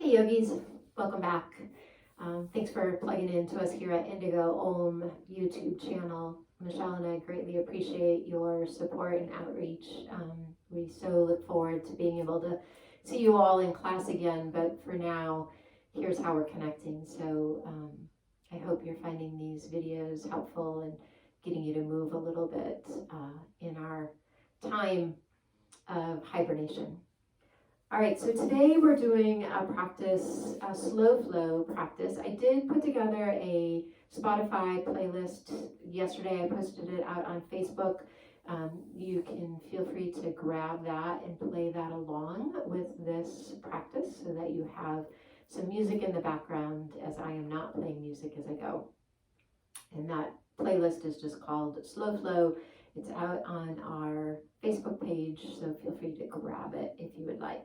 Hey yogis, welcome back. Thanks for plugging in to us here at Indigo Om YouTube channel. Michelle and I greatly appreciate your support and outreach. We so look forward to being able to see you all in class again, but for now, here's how we're connecting. So I hope you're finding these videos helpful and getting you to move a little bit in our time of hibernation. All right, so today we're doing a practice, a slow flow practice. I did put together a Spotify playlist yesterday. I posted it out on Facebook. You can feel free to grab that and play that along with this practice so that you have some music in the background as I am not playing music as I go. And that playlist is just called Slow Flow. It's out on our Facebook page, so feel free to grab it if you would like.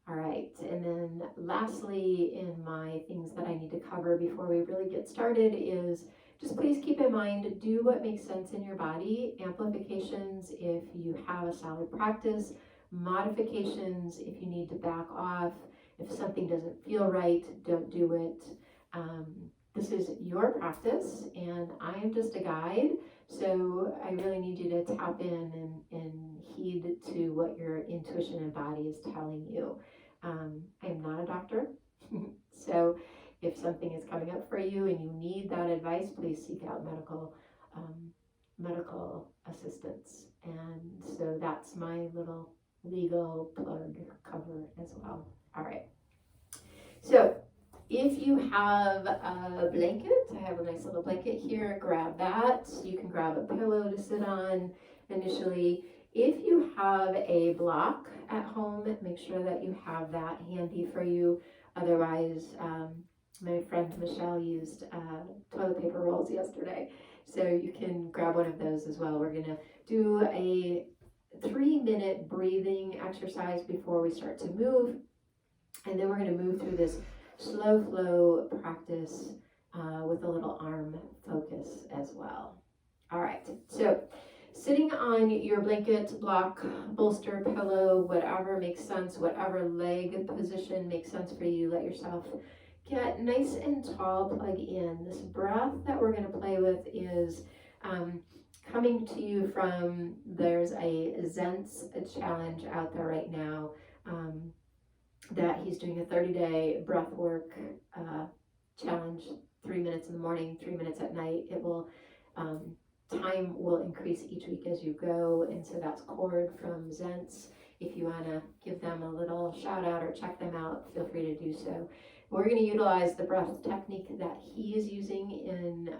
All right, and then lastly, in my things that I need to cover before we really get started is just please keep in mind, do what makes sense in your body. Amplifications if you have a solid practice, modifications if you need to back off. If something doesn't feel right, don't do it. This is your practice, and I am just a guide. So I really need you to tap in and heed to what your intuition and body is telling you. I'm not a doctor, so if something is coming up for you and you need that advice, please seek out medical assistance. And so that's my little legal plug cover as well. All right. So if you have a blanket, I have a nice little blanket here, grab that. You can grab a pillow to sit on initially. If you have a block at home, make sure that you have that handy for you. Otherwise, my friend Michelle used toilet paper rolls yesterday, so you can grab one of those as well. We're gonna do a 3-minute breathing exercise before we start to move, and then we're gonna move through this slow flow practice with a little arm focus as well. All right, so sitting on your blanket, block, bolster, pillow, whatever makes sense, whatever leg position makes sense for you, let yourself get nice and tall, plug in. This breath that we're gonna play with is coming to you from, there's a Zentz challenge out there right now. That he's doing a 30-day breath work challenge, 3 minutes in the morning, 3 minutes at night. It will, time will increase each week as you go, and so that's Cord from Zentz. If you want to give them a little shout out or check them out, feel free to do so. We're going to utilize the breath technique that he is using in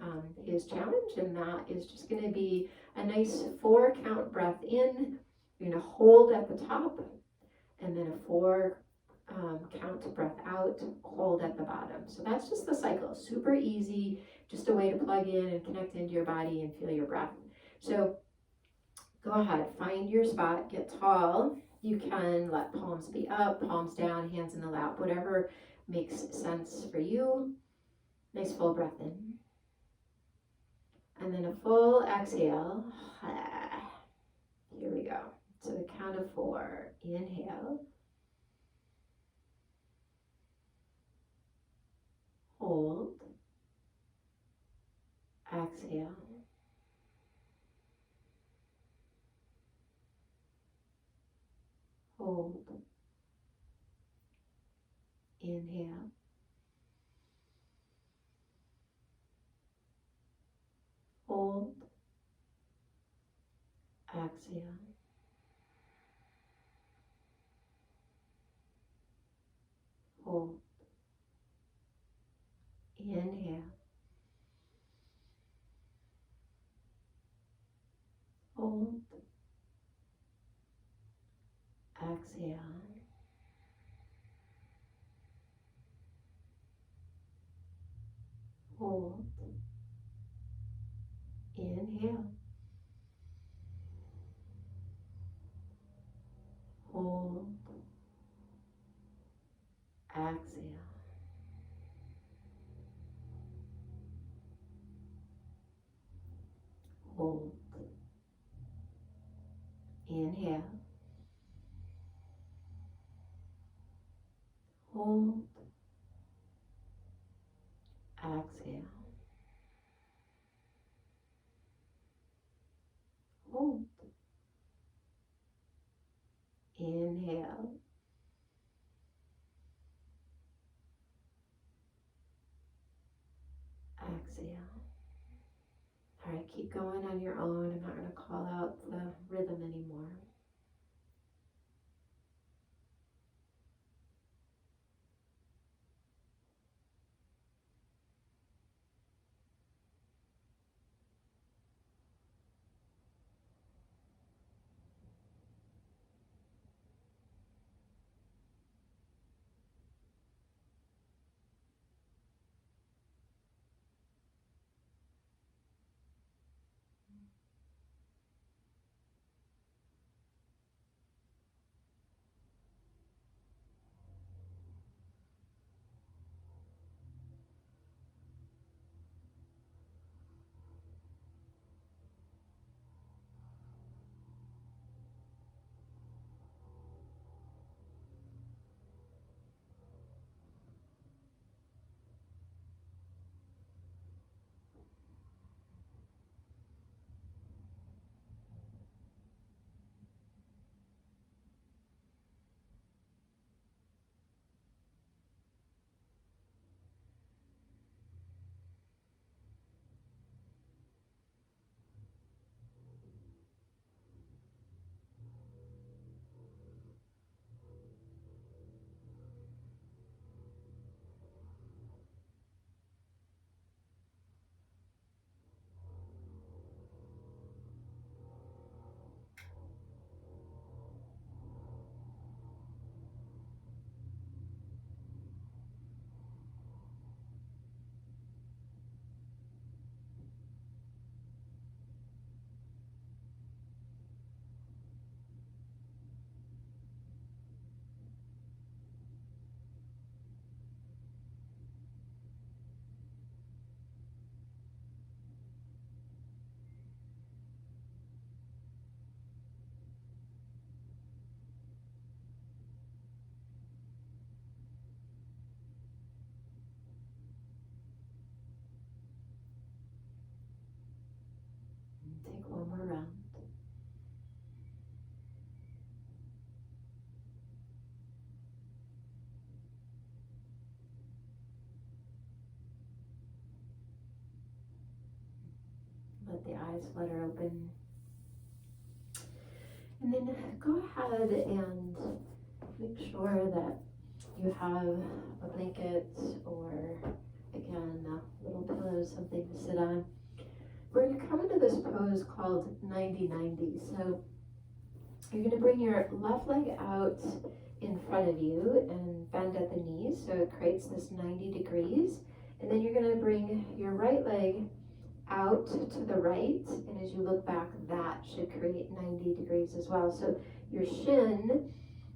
his challenge, and that is just going to be a nice 4-count breath in. You're going to hold at the top, and then a 4 count breath out, hold at the bottom. So that's just the cycle, super easy, just a way to plug in and connect into your body and feel your breath. So go ahead, find your spot, get tall. You can let palms be up, palms down, hands in the lap, whatever makes sense for you. Nice full breath in. And then a full exhale. Here we go. To the count of 4, inhale. Hold, exhale, hold, inhale, hold, exhale, hold, inhale, hold, exhale, hold, inhale, hold, exhale, hold, inhale, hold, Inhale. Exhale. All right, keep going on your own. I'm not going to call out the rhythm anymore. Take one more round. Let the eyes flutter open. And then go ahead and make sure that you have a blanket or, again, a little pillow, something to sit on. We're going to come into this pose called 90-90. So you're going to bring your left leg out in front of you and bend at the knees, so it creates this 90 degrees. And then you're going to bring your right leg out to the right, and as you look back, that should create 90 degrees as well. So your shin,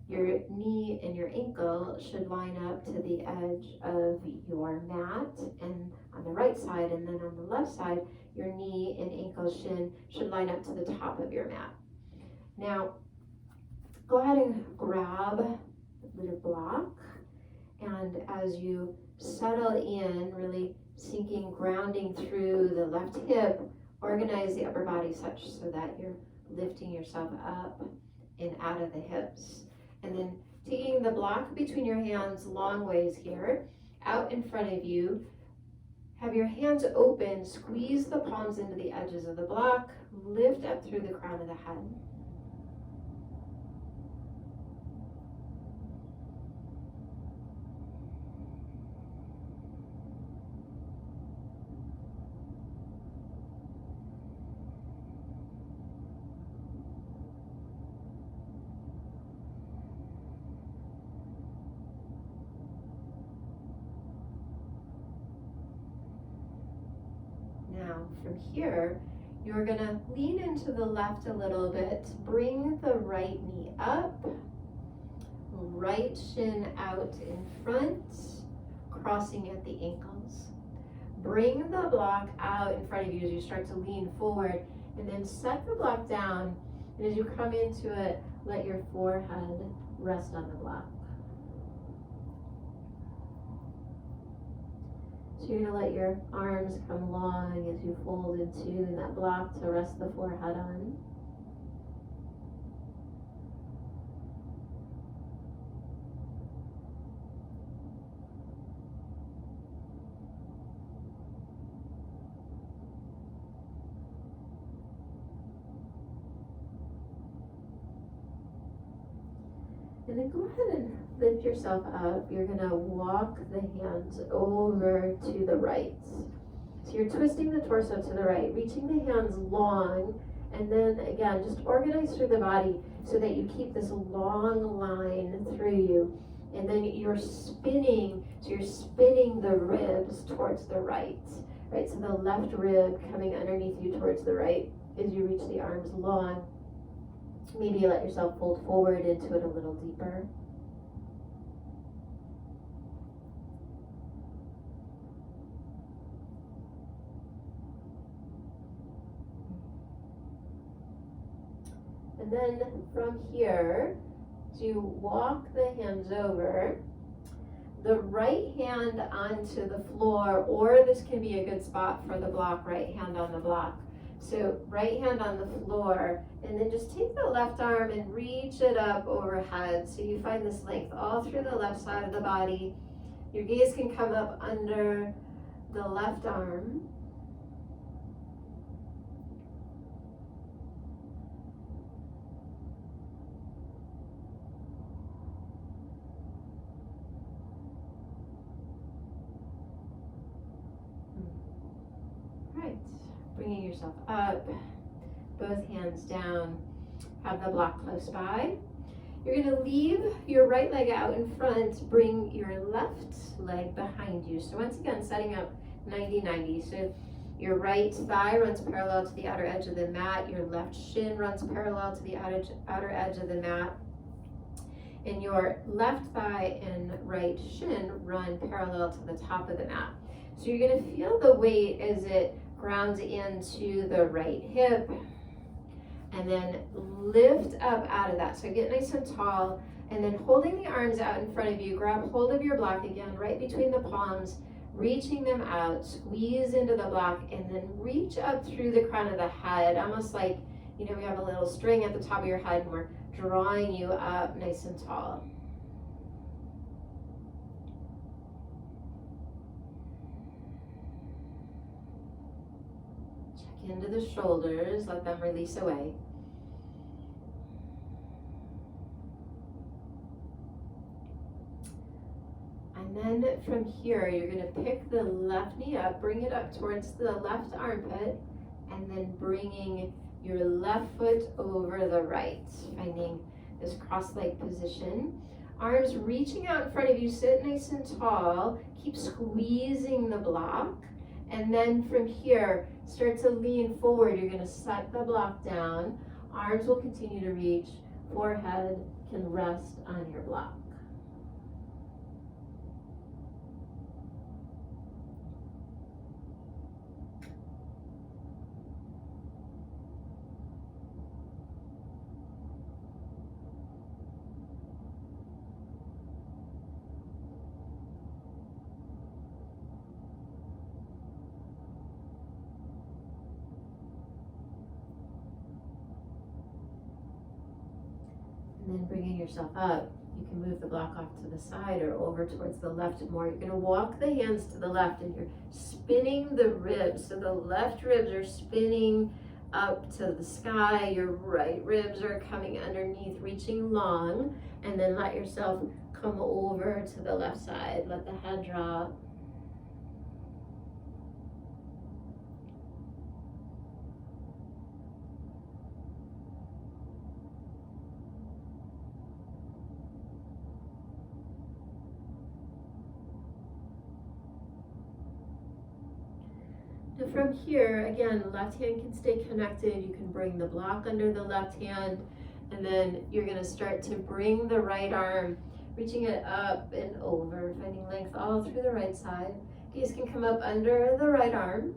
your knee, and your ankle should line up to the edge of your mat, and on the right side, and then on the left side, your knee and ankle, shin should line up to the top of your mat. Now, go ahead and grab your block, and as you settle in, really sinking, grounding through the left hip, organize the upper body such so that you're lifting yourself up and out of the hips. And then taking the block between your hands long ways here, out in front of you, have your hands open, squeeze the palms into the edges of the block, lift up through the crown of the head. Now, from here, you're gonna lean into the left a little bit, bring the right knee up, right shin out in front, crossing at the ankles. Bring the block out in front of you as you start to lean forward, and then set the block down, and as you come into it, let your forehead rest on the block. So you're going to let your arms come long as you fold into that block to rest the forehead on. And then go ahead and lift yourself up. You're gonna walk the hands over to the right. So you're twisting the torso to the right, reaching the hands long, and then again, just organize through the body so that you keep this long line through you. And then you're spinning, so you're spinning the ribs towards the right. Right, so the left rib coming underneath you towards the right as you reach the arms long. Maybe you let yourself fold forward into it a little deeper. And then from here, as you walk the hands over, the right hand onto the floor, or this can be a good spot for the block, right hand on the block. So right hand on the floor, and then just take the left arm and reach it up overhead. So you find this length all through the left side of the body. Your gaze can come up under the left arm. Right, bringing yourself up, both hands down, have the block close by. You're going to leave your right leg out in front, bring your left leg behind you. So once again, setting up 90-90. So your right thigh runs parallel to the outer edge of the mat, your left shin runs parallel to the outer edge of the mat, and your left thigh and right shin run parallel to the top of the mat. So you're going to feel the weight as it grounds into the right hip, and then lift up out of that. So get nice and tall, and then holding the arms out in front of you, grab hold of your block again, right between the palms, reaching them out, squeeze into the block, and then reach up through the crown of the head, almost like, you know, we have a little string at the top of your head, and we're drawing you up nice and tall. Into the shoulders, let them release away. And then from here, you're going to pick the left knee up, bring it up towards the left armpit, and then bringing your left foot over the right, finding this cross-leg position. Arms reaching out in front of you, sit nice and tall, keep squeezing the block. And then from here, start to lean forward. You're going to set the block down. Arms will continue to reach. Forehead can rest on your block. And then bringing yourself up, you can move the block off to the side or over towards the left more. You're going to walk the hands to the left, and you're spinning the ribs. So the left ribs are spinning up to the sky. Your right ribs are coming underneath, reaching long. And then let yourself come over to the left side. Let the head drop. From here, again, left hand can stay connected. You can bring the block under the left hand, and then you're going to start to bring the right arm, reaching it up and over, finding length all through the right side. Gaze can come up under the right arm.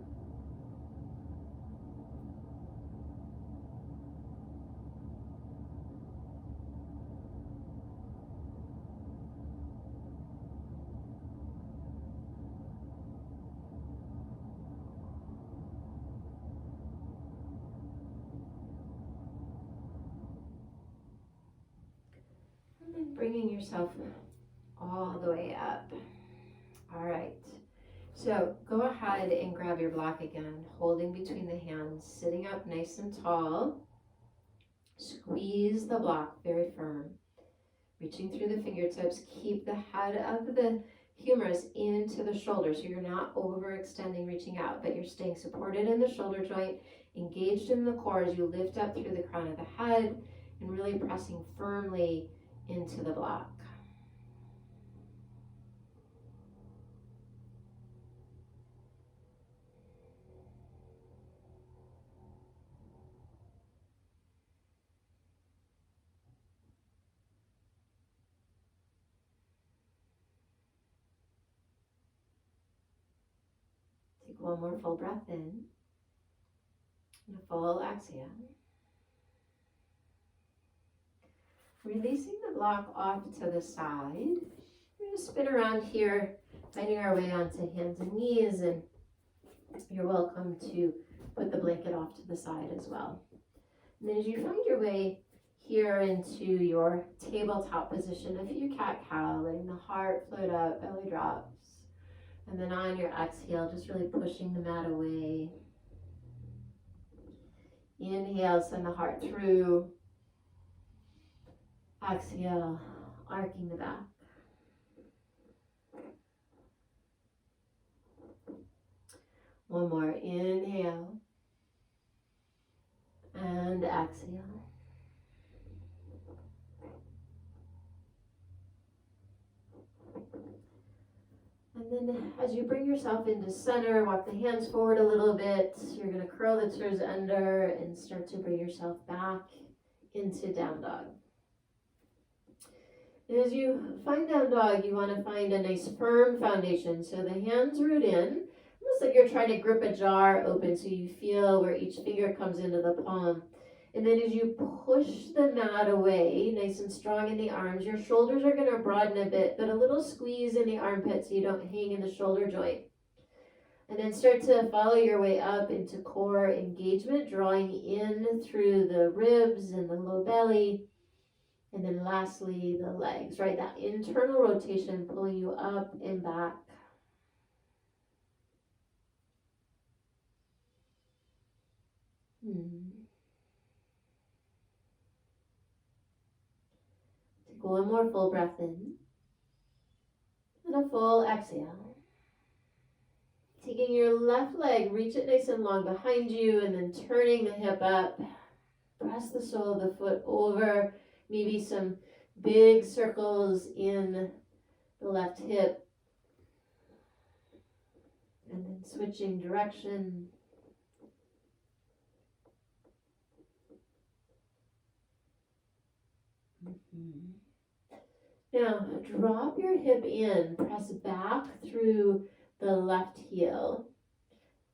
Bringing yourself all the way up. All right. So go ahead and grab your block again, holding between the hands, sitting up nice and tall. Squeeze the block very firm. Reaching through the fingertips, keep the head of the humerus into the shoulder, so you're not overextending, reaching out, but you're staying supported in the shoulder joint, engaged in the core as you lift up through the crown of the head, and really pressing firmly into the block. Take one more full breath in, and a full exhale. Releasing the block off to the side. We're going to spin around here, finding our way onto hands and knees, and you're welcome to put the blanket off to the side as well. And then as you find your way here into your tabletop position, a few cat-cow, letting the heart float up, belly drops. And then on your exhale, just really pushing the mat away. Inhale, send the heart through. Exhale, arcing the back. One more, inhale. And exhale. And then as you bring yourself into center, walk the hands forward a little bit. You're going to curl the toes under and start to bring yourself back into down dog. And as you find down dog, you want to find a nice firm foundation. So the hands root in, almost like you're trying to grip a jar open so you feel where each finger comes into the palm. And then as you push the mat away, nice and strong in the arms, your shoulders are going to broaden a bit, but a little squeeze in the armpit so you don't hang in the shoulder joint. And then start to follow your way up into core engagement, drawing in through the ribs and the low belly. And then lastly, the legs, right? That internal rotation pulling you up and back. Take one more full breath in. And a full exhale. Taking your left leg, reach it nice and long behind you, and then turning the hip up. Press the sole of the foot over. Maybe some big circles in the left hip. And then switching direction. Now, drop your hip in. Press back through the left heel.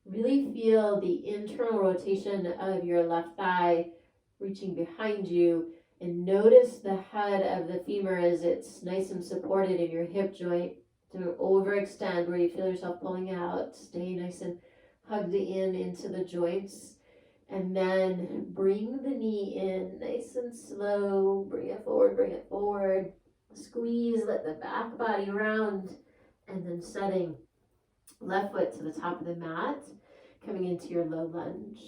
Really feel the internal rotation of your left thigh reaching behind you. And notice the head of the femur as it's nice and supported in your hip joint. Don't overextend where you feel yourself pulling out. Stay nice and hugged in into the joints. And then bring the knee in nice and slow. Bring it forward, bring it forward. Squeeze, let the back body round. And then setting left foot to the top of the mat. Coming into your low lunge.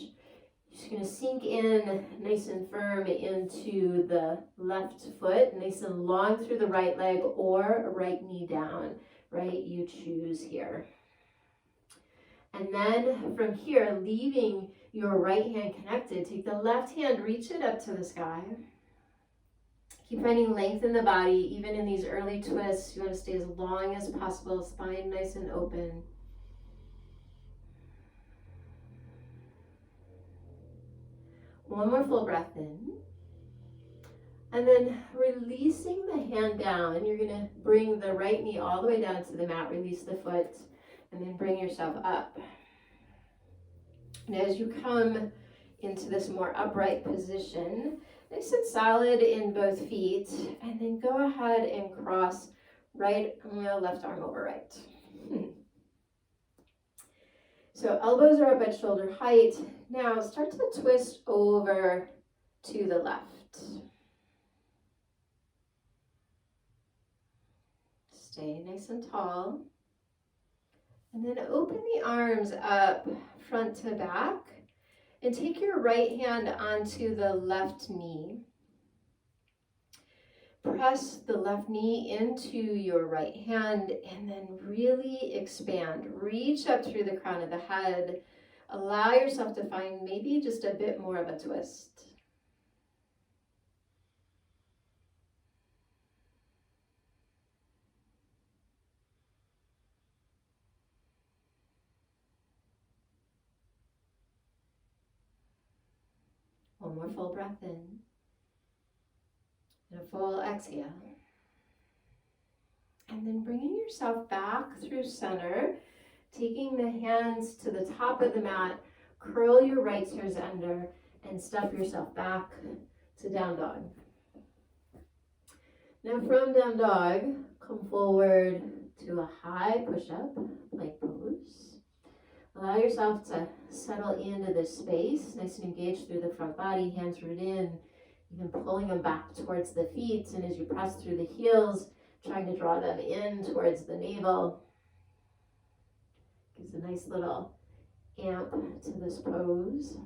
Just going to sink in nice and firm into the left foot, nice and long through the right leg or right knee down, right? You choose here. And then from here, leaving your right hand connected, take the left hand, reach it up to the sky. Keep finding length in the body, even in these early twists. You want to stay as long as possible, spine nice and open. One more full breath in. And then releasing the hand down, you're going to bring the right knee all the way down to the mat, release the foot, and then bring yourself up. And as you come into this more upright position, nice and solid in both feet, and then go ahead and cross right, left arm over right. So elbows are up at shoulder height. Now start to twist over to the left. Stay nice and tall. And then open the arms up front to back and take your right hand onto the left knee. Press the left knee into your right hand and then really expand. Reach up through the crown of the head. Allow yourself to find maybe just a bit more of a twist. One more full breath in. And a full exhale. And then bringing yourself back through center, taking the hands to the top of the mat, curl your right toes under, and step yourself back to down dog. Now from down dog, come forward to a high push-up, plank pose. Allow yourself to settle into this space, nice and engaged through the front body, hands root in, even pulling them back towards the feet, and as you press through the heels, trying to draw them in towards the navel. Gives a nice little amp to this pose.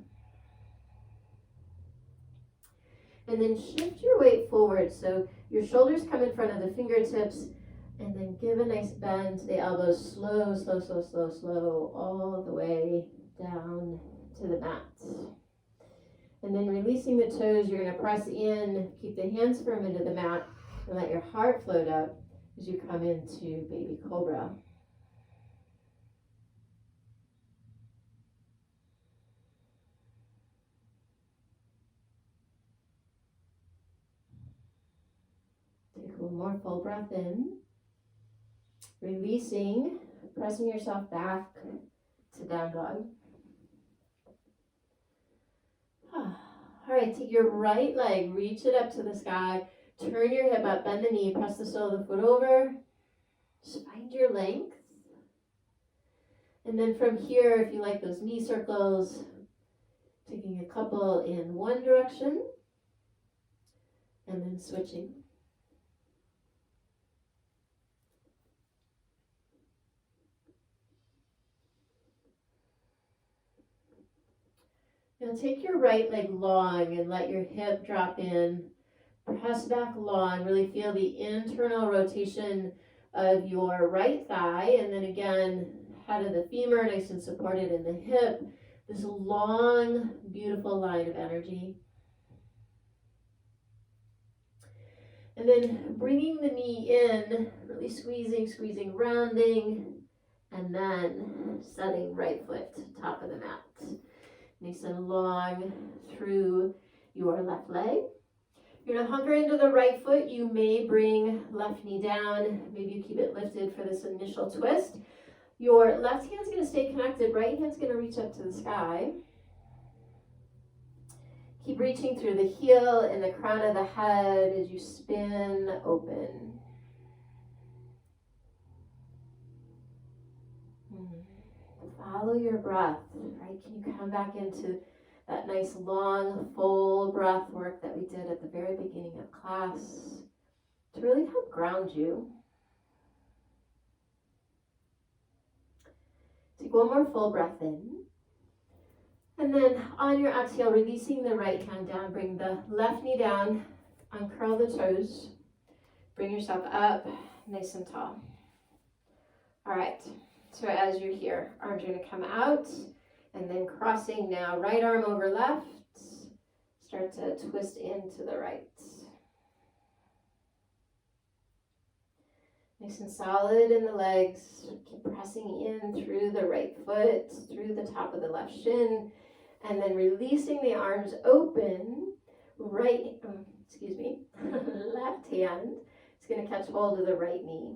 And then shift your weight forward, so your shoulders come in front of the fingertips, and then give a nice bend to the elbows, slow, slow, slow, slow, slow, all the way down to the mat. And then releasing the toes, you're going to press in, keep the hands firm into the mat, and let your heart float up as you come into baby cobra. Take one more full breath in. Releasing, pressing yourself back to down dog. All right, take your right leg, reach it up to the sky, turn your hip up, bend the knee, press the sole of the foot over, just find your length. And then from here, if you like those knee circles, taking a couple in one direction, and then switching. Now take your right leg long and let your hip drop in. Press back long, really feel the internal rotation of your right thigh, and then again, head of the femur nice and supported in the hip. This long, beautiful line of energy. And then bringing the knee in, really squeezing, rounding, and then setting right foot top of the mat. Nice and long through your left leg. You're going to hunker into the right foot. You may bring left knee down. Maybe you keep it lifted for this initial twist. Your left hand's going to stay connected. Right hand's going to reach up to the sky. Keep reaching through the heel and the crown of the head as you spin open. Follow your breath, right? Can you come back into that nice long, full breath work that we did at the very beginning of class to really help ground you. Take one more full breath in. And then on your exhale, releasing the right hand down, bring the left knee down, uncurl the toes, bring yourself up nice and tall. All right. So as you're here, arms are going to come out, and then crossing now, right arm over left, start to twist into the right. Nice and solid in the legs, keep pressing in through the right foot, through the top of the left shin, and then releasing the arms open, left hand is going to catch hold of the right knee.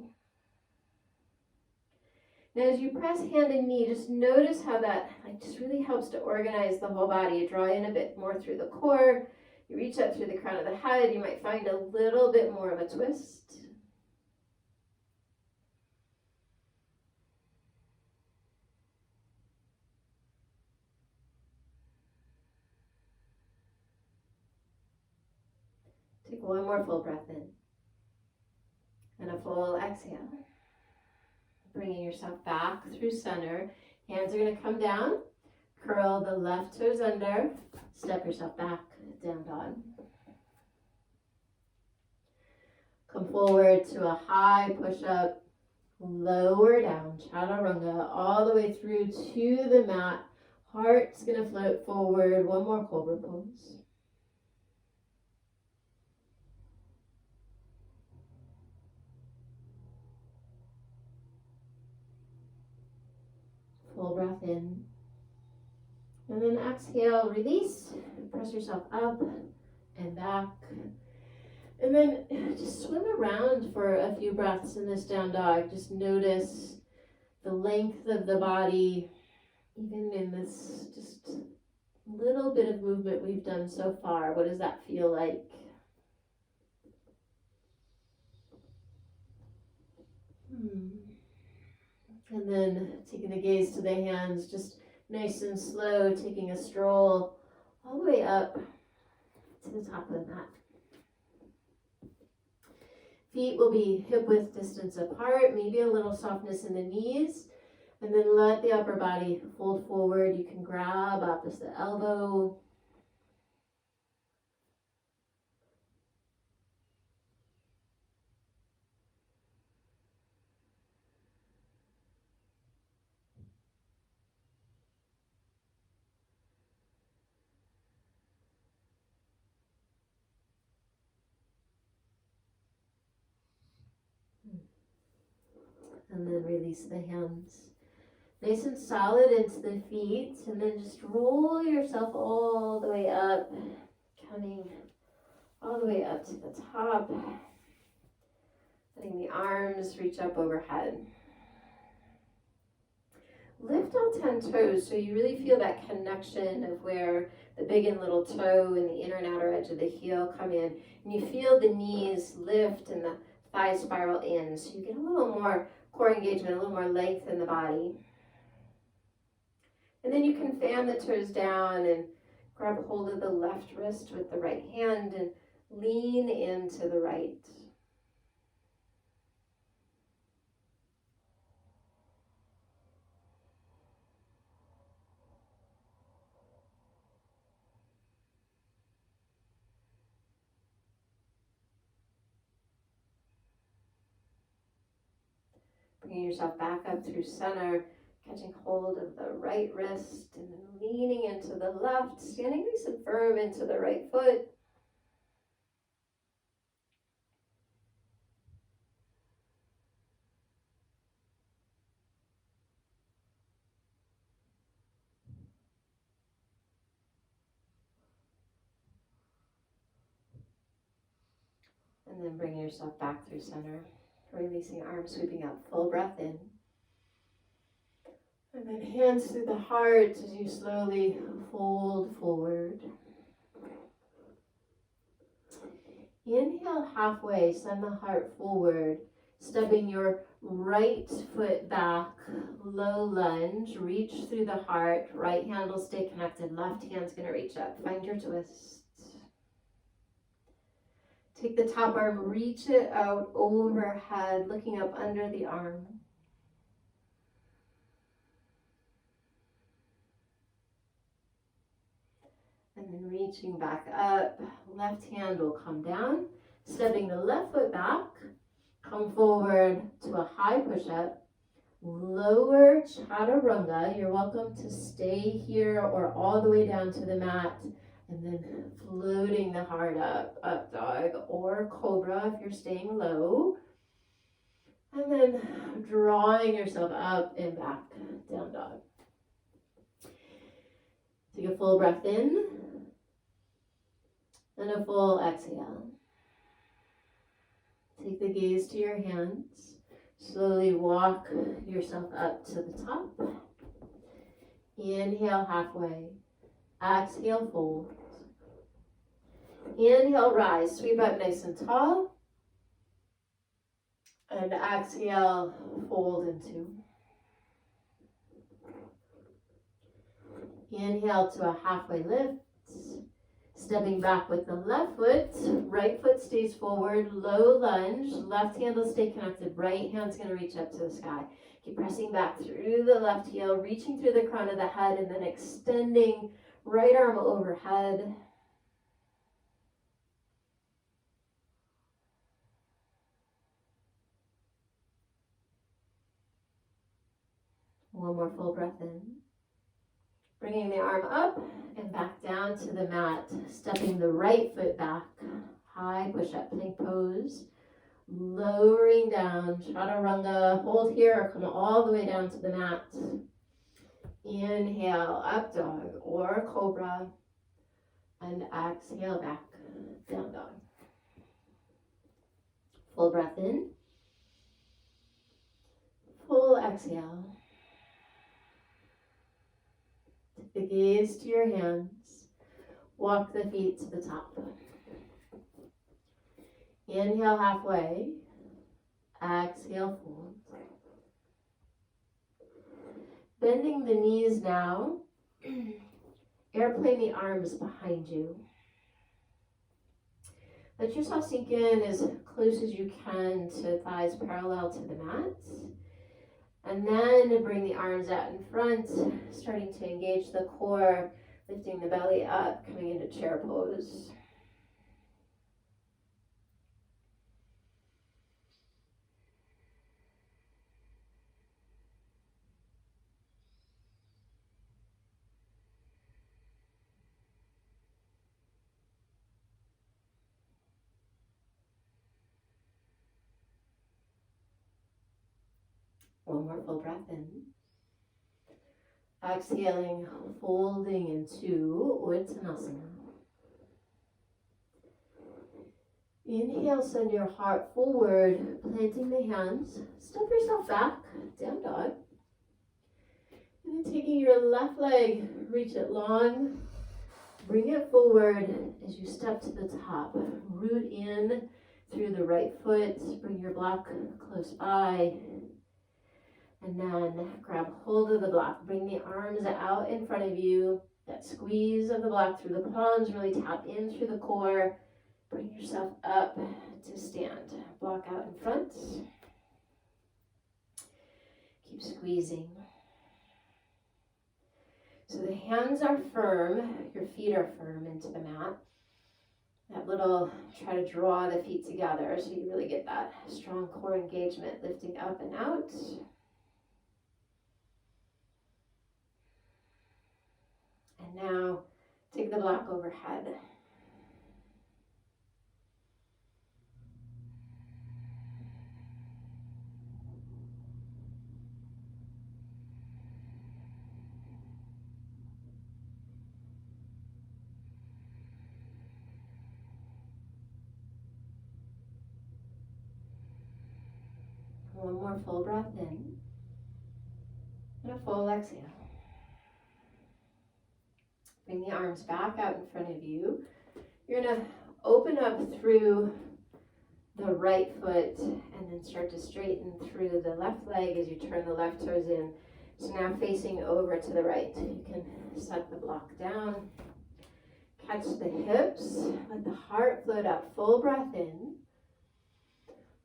Now as you press hand and knee, just notice how that just really helps to organize the whole body. You draw in a bit more through the core, you reach up through the crown of the head, you might find a little bit more of a twist. Take one more full breath in, and a full exhale. Bringing yourself back through center. Hands are going to come down. Curl the left toes under. Step yourself back, down dog. forward to a high push-up, lower down, chaturanga, all the way through to the mat. Heart's gonna float forward. One more cobra pose. Full breath in. And then exhale, release, press yourself up and back. And then just swim around for a few breaths in this down dog. Just notice the length of the body, even in this just little bit of movement we've done so far. What does that feel like? And then taking the gaze to the hands, just nice and slow, taking a stroll all the way up to the top of the mat. Feet will be hip-width distance apart, maybe a little softness in the knees, and then let the upper body fold forward. You can grab opposite elbow. And then release the hands. Nice and solid into the feet, and then just roll yourself all the way up, coming all the way up to the top. Letting the arms reach up overhead. Lift all 10 toes so you really feel that connection of where the big and little toe and the inner and outer edge of the heel come in. And you feel the knees lift and the thighs spiral in, so you get a little more core engagement, a little more length in the body. And then you can fan the toes down and grab hold of the left wrist with the right hand and lean into the right. Bringing yourself back up through center, catching hold of the right wrist and then leaning into the left, standing nice and firm into the right foot. And then bring yourself back through center, releasing arms sweeping up, full breath in. And then hands through the heart as you slowly fold forward. Inhale halfway, send the heart forward, stepping your right foot back, low lunge, reach through the heart, right hand will stay connected, left hand's gonna reach up, find your twist. Take the top arm, reach it out overhead, looking up under the arm. And then reaching back up, left hand will come down, stepping the left foot back, come forward to a high push-up, lower chaturanga. You're welcome to stay here or all the way down to the mat, and then floating the heart up, up dog or cobra if you're staying low. And then drawing yourself up and back, down dog. Take a full breath in and a full exhale. Take the gaze to your hands. Slowly walk yourself up to the top. Inhale halfway. Exhale, fold. Inhale, rise. Sweep up nice and tall. And exhale, fold into. Inhale to a halfway lift. Stepping back with the left foot. Right foot stays forward, low lunge. Left hand will stay connected. Right hand's going to reach up to the sky. Keep pressing back through the left heel, reaching through the crown of the head, and then extending right arm overhead. One more full breath in. Bringing the arm up and back down to the mat. Stepping the right foot back. High push-up plank pose. Lowering down, chaturanga. Hold here or come all the way down to the mat. Inhale, up dog or cobra. And exhale back, down dog. Full breath in. Full exhale. Take the gaze to your hands. Walk the feet to the top. Inhale halfway. Exhale, fold. Bending the knees now. Airplane the arms behind you. Let yourself sink in as close as you can to thighs parallel to the mat. And then bring the arms out in front, starting to engage the core, lifting the belly up, coming into chair pose. One more full breath in. Exhaling, folding into Uttanasana. Inhale, send your heart forward, planting the hands. Step yourself back, down dog. And then taking your left leg, reach it long. Bring it forward as you step to the top. Root in through the right foot. Bring your block close by. And then grab hold of the block. Bring the arms out in front of you. That squeeze of the block through the palms. Really tap in through the core. Bring yourself up to stand. Block out in front. Keep squeezing. So the hands are firm. Your feet are firm into the mat. That little, try to draw the feet together so you really get that strong core engagement. Lifting up and out. And now, take the block overhead. One more full breath in. And a full exhale. Bring the arms back out in front of you. You're going to open up through the right foot and then start to straighten through the left leg as you turn the left toes in. So now facing over to the right. You can set the block down. Catch the hips. Let the heart float up. Full breath in.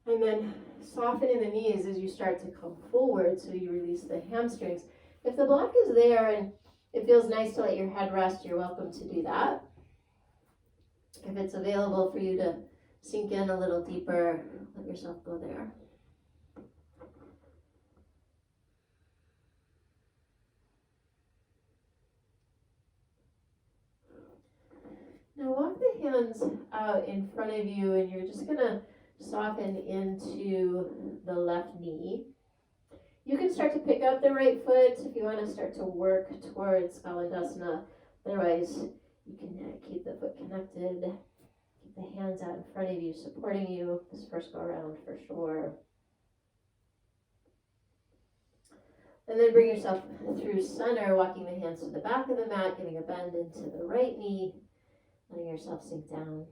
And then soften in the knees as you start to come forward so you release the hamstrings. If the block is there and it feels nice to let your head rest, you're welcome to do that. If it's available for you to sink in a little deeper, let yourself go there. Now walk the hands out in front of you and you're just going to soften into the left knee. You can start to pick up the right foot if you want to start to work towards Skalandasana. Otherwise, you can keep the foot connected. Keep the hands out in front of you, supporting you this first go around for sure. And then bring yourself through center, walking the hands to the back of the mat, giving a bend into the right knee, letting yourself sink down.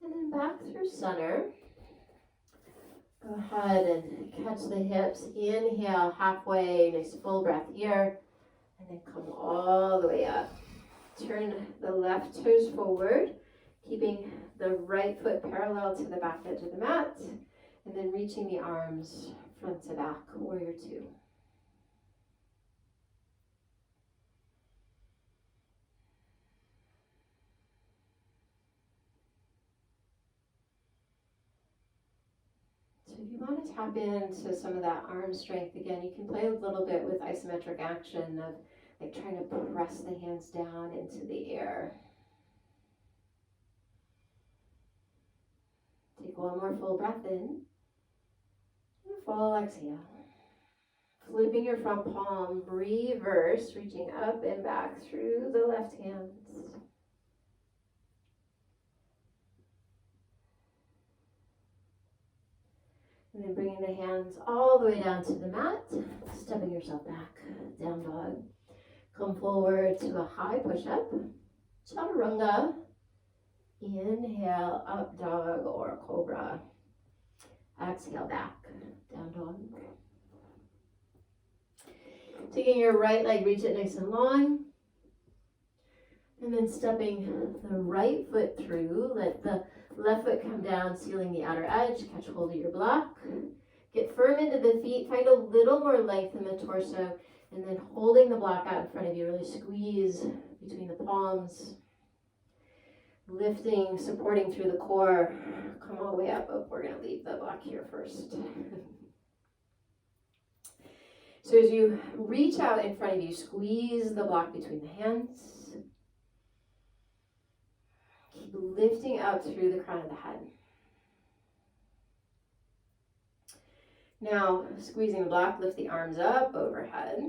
And then back through center. Go ahead and catch the hips. Inhale halfway, nice full breath here. And then come all the way up. Turn the left toes forward, keeping the right foot parallel to the back edge of the mat. And then reaching the arms front to back, warrior two. you want to tap into some of that arm strength again. You can play a little bit with isometric action of like trying to press the hands down into the air. Take one more full breath in. And a full exhale. Flipping your front palm, reverse, reaching up and back through the left hand. And then bringing the hands all the way down to the mat, stepping yourself back, down dog. Come forward to a high push-up, chaturanga. Inhale, up dog or cobra. Exhale, back, down dog. Taking your right leg, reach it nice and long. And then stepping the right foot through, let the left foot come down, sealing the outer edge, catch hold of your block. Get firm into the feet, find a little more length in the torso, and then holding the block out in front of you, really squeeze between the palms. Lifting, supporting through the core. Come all the way up. Oh, we're going to leave the block here first. So as you reach out in front of you, squeeze the block between the hands. Keep lifting up through the crown of the head. Now, squeezing the block, lift the arms up overhead.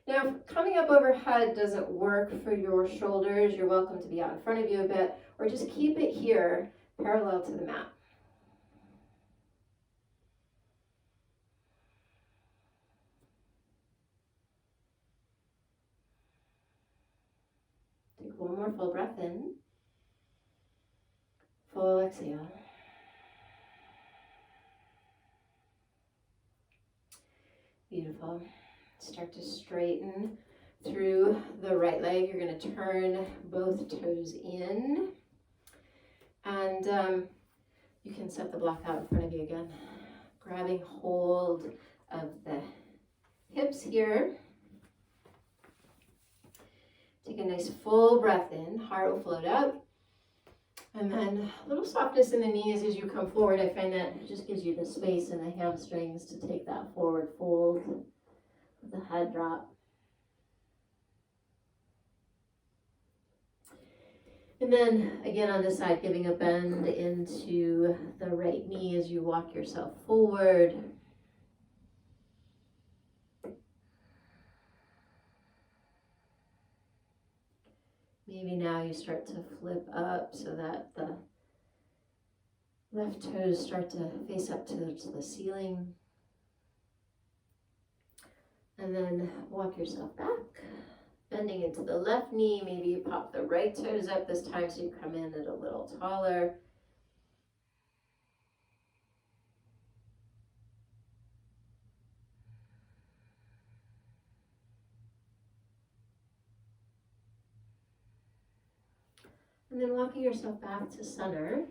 Now, if coming up overhead doesn't work for your shoulders, you're welcome to be out in front of you a bit, or just keep it here, parallel to the mat. Take one more full breath in. Full exhale. Beautiful. Start to straighten through the right leg. You're going to turn both toes in. And you can set the block out in front of you again. Grabbing hold of the hips here. Take a nice full breath in. Heart will float up. And then a little softness in the knees as you come forward. I find that it just gives you the space in the hamstrings to take that forward fold. The head drop. And then again on this side, giving a bend into the right knee as you walk yourself forward. Maybe now you start to flip up so that the left toes start to face up to the ceiling. And then walk yourself back, bending into the left knee. Maybe you pop the right toes up this time so you come in at a little taller. And then walking yourself back to center,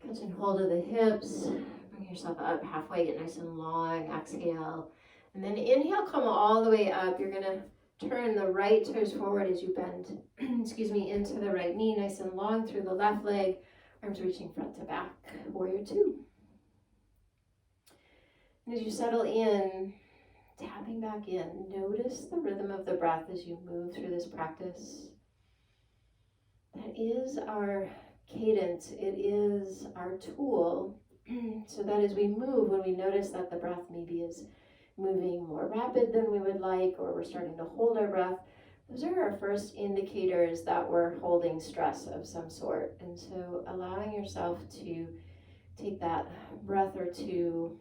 catching hold of the hips, bring yourself up halfway, get nice and long, exhale. And then inhale, come all the way up. You're going to turn the right toes forward as you bend, into the right knee, nice and long through the left leg, arms reaching front to back, warrior two. And as you settle in, tapping back in, notice the rhythm of the breath as you move through this practice. That is our cadence. It is our tool. So that as we move, when we notice that the breath maybe is moving more rapid than we would like, or we're starting to hold our breath, those are our first indicators that we're holding stress of some sort. And so allowing yourself to take that breath or two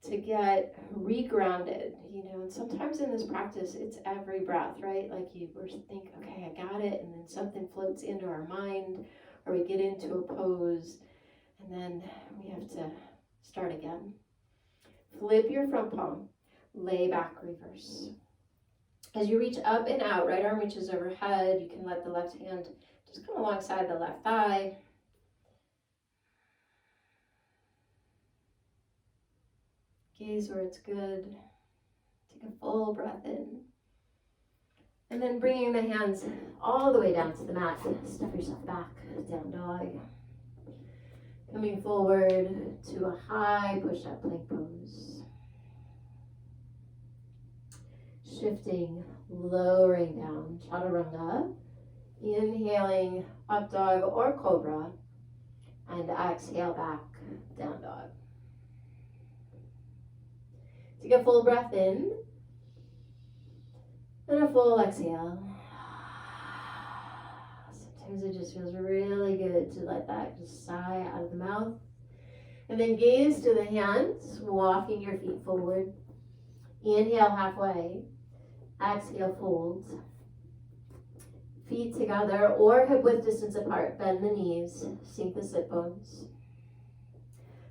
to get regrounded, and sometimes in this practice, it's every breath, right? Like you think, okay, I got it, and then something floats into our mind, or we get into a pose, and then we have to start again. Flip your front palm, lay back, reverse. As you reach up and out, right arm reaches overhead, you can let the left hand just come alongside the left thigh. Gaze where it's good. Take a full breath in. And then bringing the hands all the way down to the mat, step yourself back, down dog. Coming forward to a high push-up plank pose. Shifting, lowering down, chaturanga. Inhaling, up dog or cobra. And exhale back, down dog. Take a full breath in. And a full exhale. Sometimes it just feels really good to let that just sigh out of the mouth. And then gaze to the hands, walking your feet forward. Inhale halfway. Exhale, fold. Feet together or hip width distance apart. Bend the knees, sink the sit bones.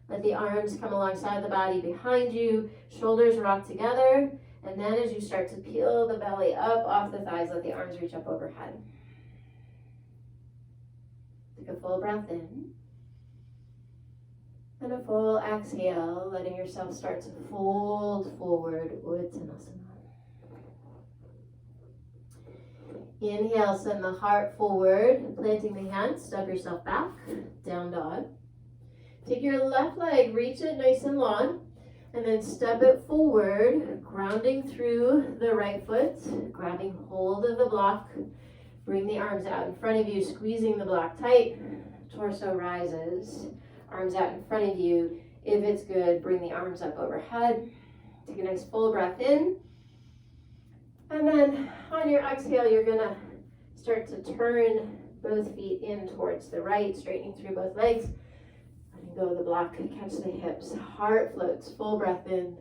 Let the arms come alongside the body behind you. Shoulders rock together. And then as you start to peel the belly up off the thighs, let the arms reach up overhead. Take a full breath in. And a full exhale, letting yourself start to fold forward, Uttanasana. Inhale, send the heart forward, planting the hands, step yourself back, down dog. Take your left leg, reach it nice and long, and then step it forward, grounding through the right foot, grabbing hold of the block. Bring the arms out in front of you, squeezing the block tight. Torso rises, arms out in front of you. If it's good, bring the arms up overhead. Take a nice full breath in. And then on your exhale, you're gonna start to turn both feet in towards the right, straightening through both legs. Letting go of the block, catch the hips. Heart floats, full breath in.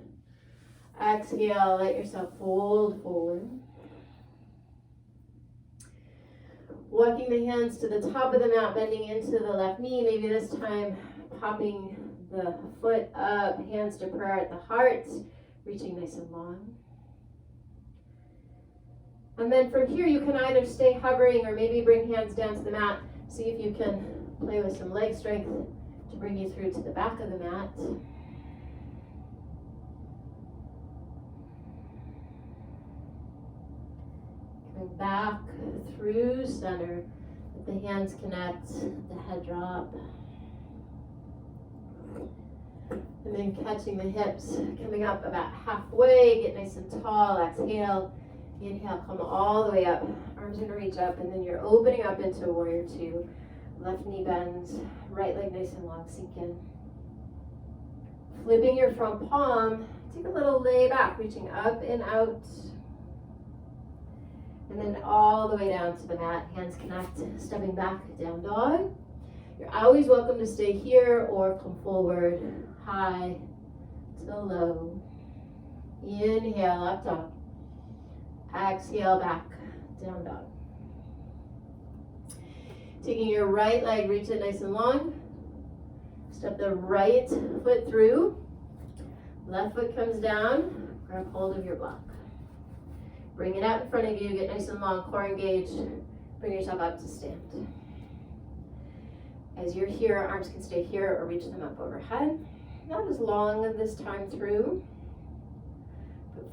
Exhale, let yourself fold forward. Walking the hands to the top of the mat, bending into the left knee. Maybe this time popping the foot up, hands to prayer at the heart, reaching nice and long. And then from here, you can either stay hovering or maybe bring hands down to the mat. See if you can play with some leg strength to bring you through to the back of the mat. Coming back through center. Let the hands connect, the head drop. And then catching the hips, coming up about halfway, get nice and tall, exhale. Inhale, come all the way up, arms gonna reach up, and then you're opening up into warrior two. Left knee bends, right leg nice and long, sink in. Flipping your front palm, take a little lay back, reaching up and out. And then all the way down to the mat, hands connect, stepping back, down dog. You're always welcome to stay here or come forward, high to low. Inhale, up dog. Exhale, back, down dog. Taking your right leg, reach it nice and long. Step the right foot through. Left foot comes down. Grab hold of your block. Bring it out in front of you. Get nice and long, core engaged. Bring yourself up to stand. As you're here, arms can stay here or reach them up overhead. Not as long this time through.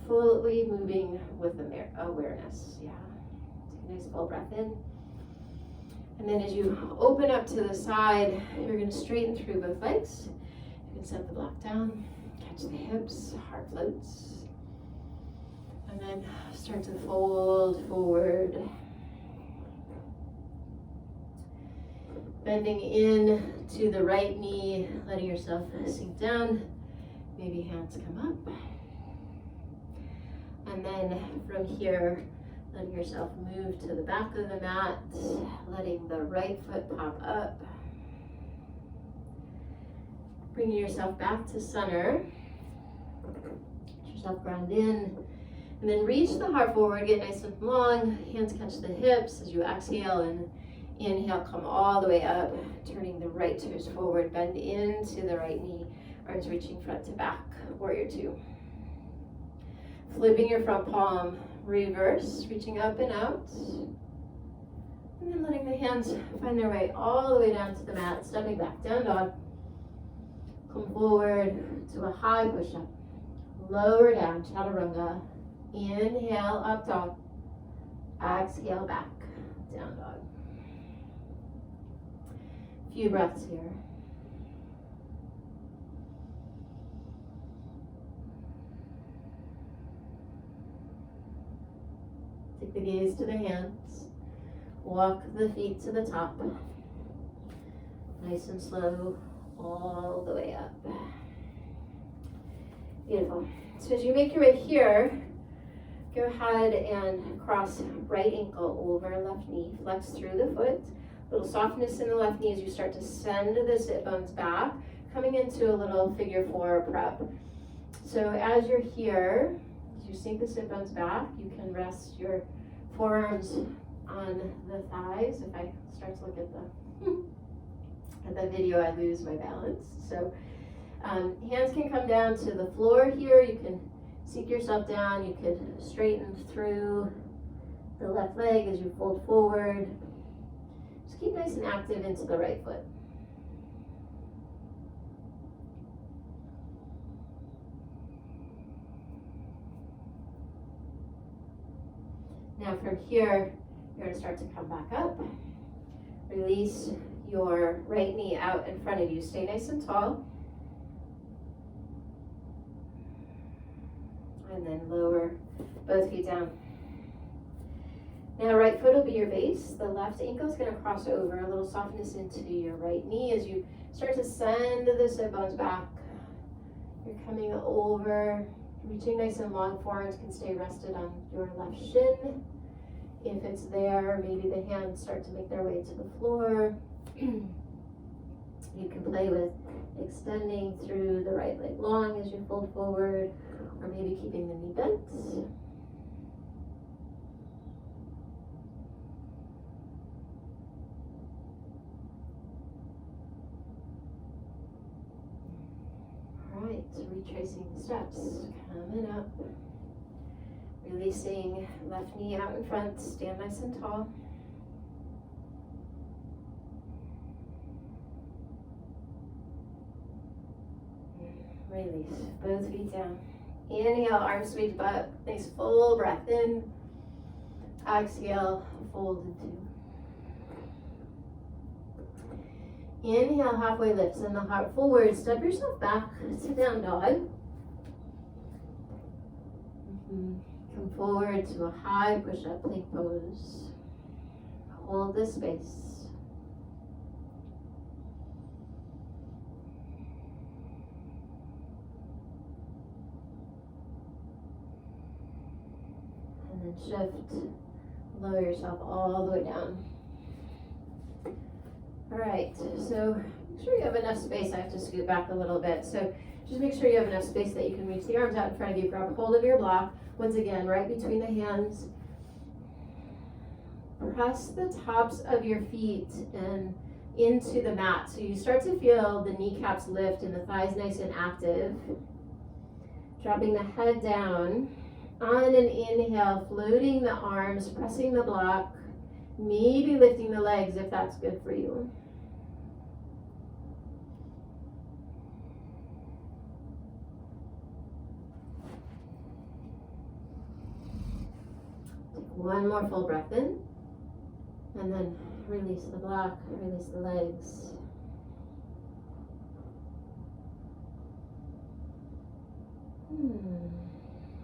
Fully moving with awareness. Yeah. Take a nice full breath in. And then as you open up to the side, you're going to straighten through both legs. You can set the block down, catch the hips, heart floats. And then start to fold forward. Bending in to the right knee, letting yourself sink down. Maybe hands come up. And then from here, letting yourself move to the back of the mat, letting the right foot pop up. Bringing yourself back to center. Let yourself ground in. And then reach the heart forward, get nice and long. Hands catch the hips as you exhale and inhale, come all the way up. Turning the right toes forward, bend into the right knee. Arms reaching front to back, warrior two. Flipping your front palm, reverse, reaching up and out. And then letting the hands find their way all the way down to the mat, stepping back, down dog. Come forward to a high push-up. Lower down, chaturanga. Inhale, up dog. Exhale, back, down dog. Few breaths here. Take the gaze to the hands. Walk the feet to the top. Nice and slow, all the way up. Beautiful. So as you make your way here, go ahead and cross right ankle over left knee. Flex through the foot. A little softness in the left knee as you start to send the sit bones back, coming into a little figure 4 prep. So as you're here, as you sink the sit bones back, you can rest your forearms on the thighs. If I start to look at the video, I lose my balance. So hands can come down to the floor here. You can sink yourself down. You can straighten through the left leg as you fold forward. Just keep nice and active into the right foot. Now from here, you're going to start to come back up. Release your right knee out in front of you. Stay nice and tall. And then lower both feet down. Now right foot will be your base. The left ankle is going to cross over. A little softness into your right knee as you start to send the sit bones back. You're coming over, reaching nice and long. Forearms can stay rested on your left shin. If it's there, maybe the hands start to make their way to the floor. You can play with extending through the right leg long as you fold forward, or maybe keeping the knee bent. All right, so retracing the steps, coming up. Releasing left knee out in front, stand nice and tall. Release, both feet down. Inhale, arms sweep up, nice full breath in. Exhale, fold into. Inhale, halfway lift, send the heart forward, step yourself back to down dog. Come forward to a high push-up plank pose. Hold this space. And then shift, lower yourself all the way down. All right, so make sure you have enough space. I have to scoot back a little bit. So just make sure you have enough space that you can reach the arms out in front of you. Grab hold of your block. Once again, right between the hands. Press the tops of your feet and into the mat. So you start to feel the kneecaps lift and the thighs nice and active. Dropping the head down. On an inhale, floating the arms, pressing the block. Maybe lifting the legs if that's good for you. One more full breath in, and then release the block, release the legs.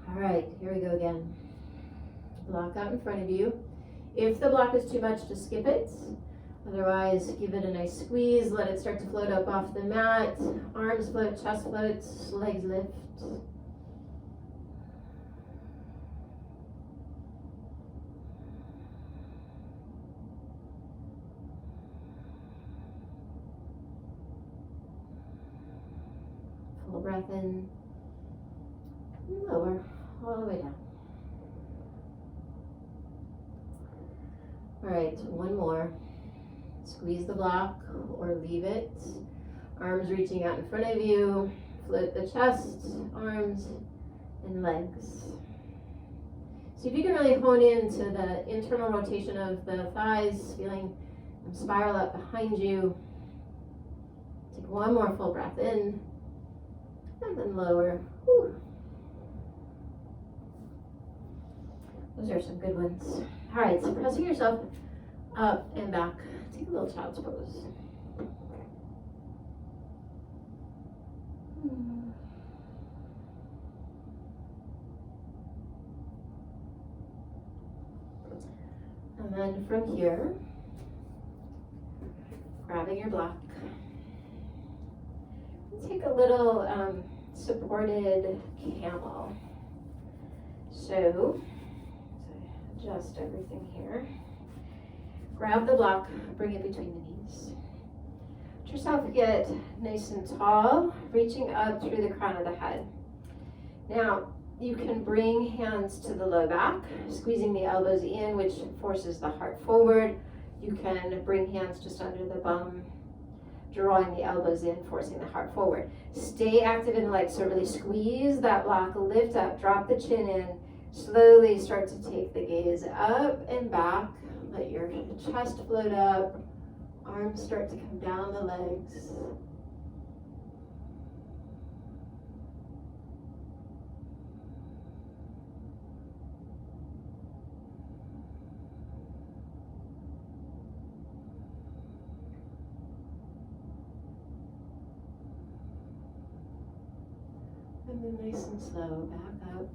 All right, here we go again. Block out in front of you. If the block is too much, just skip it. Otherwise, give it a nice squeeze. Let it start to float up off the mat. Arms float, chest floats, legs lift. Full breath in, lower, all the way down. All right, one more. Squeeze the block or leave it. Arms reaching out in front of you. Float the chest, arms, and legs. So if you can really hone into the internal rotation of the thighs, feeling them spiral up behind you. Take one more full breath in, and then lower. Whew. Those are some good ones. All right, so pressing yourself up and back. Take a little child's pose. then from here, grabbing your block, take a little supported camel. So adjust everything here. Grab the block, bring it between the knees. Let yourself get nice and tall, reaching up through the crown of the head. Now, you can bring hands to the low back, squeezing the elbows in, which forces the heart forward. You can bring hands just under the bum, drawing the elbows in, forcing the heart forward. Stay active in the legs, so really squeeze that block, lift up, drop the chin in, slowly start to take the gaze up and back. Let your chest float up, arms start to come down the legs. And then nice and slow, back up.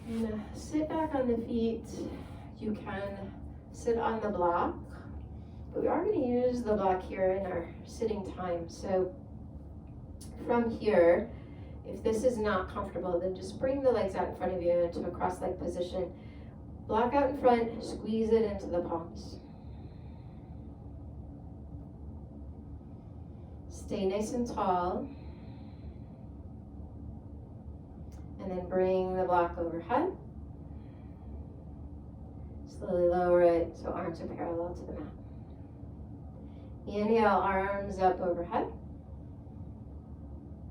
And sit back on the feet. You can sit on the block, but we are going to use the block here in our sitting time. So from here, if this is not comfortable, then just bring the legs out in front of you into a cross-leg position. Block out in front, squeeze it into the palms. Stay nice and tall. And then bring the block overhead. Slowly lower it so arms are parallel to the mat. Inhale, arms up overhead.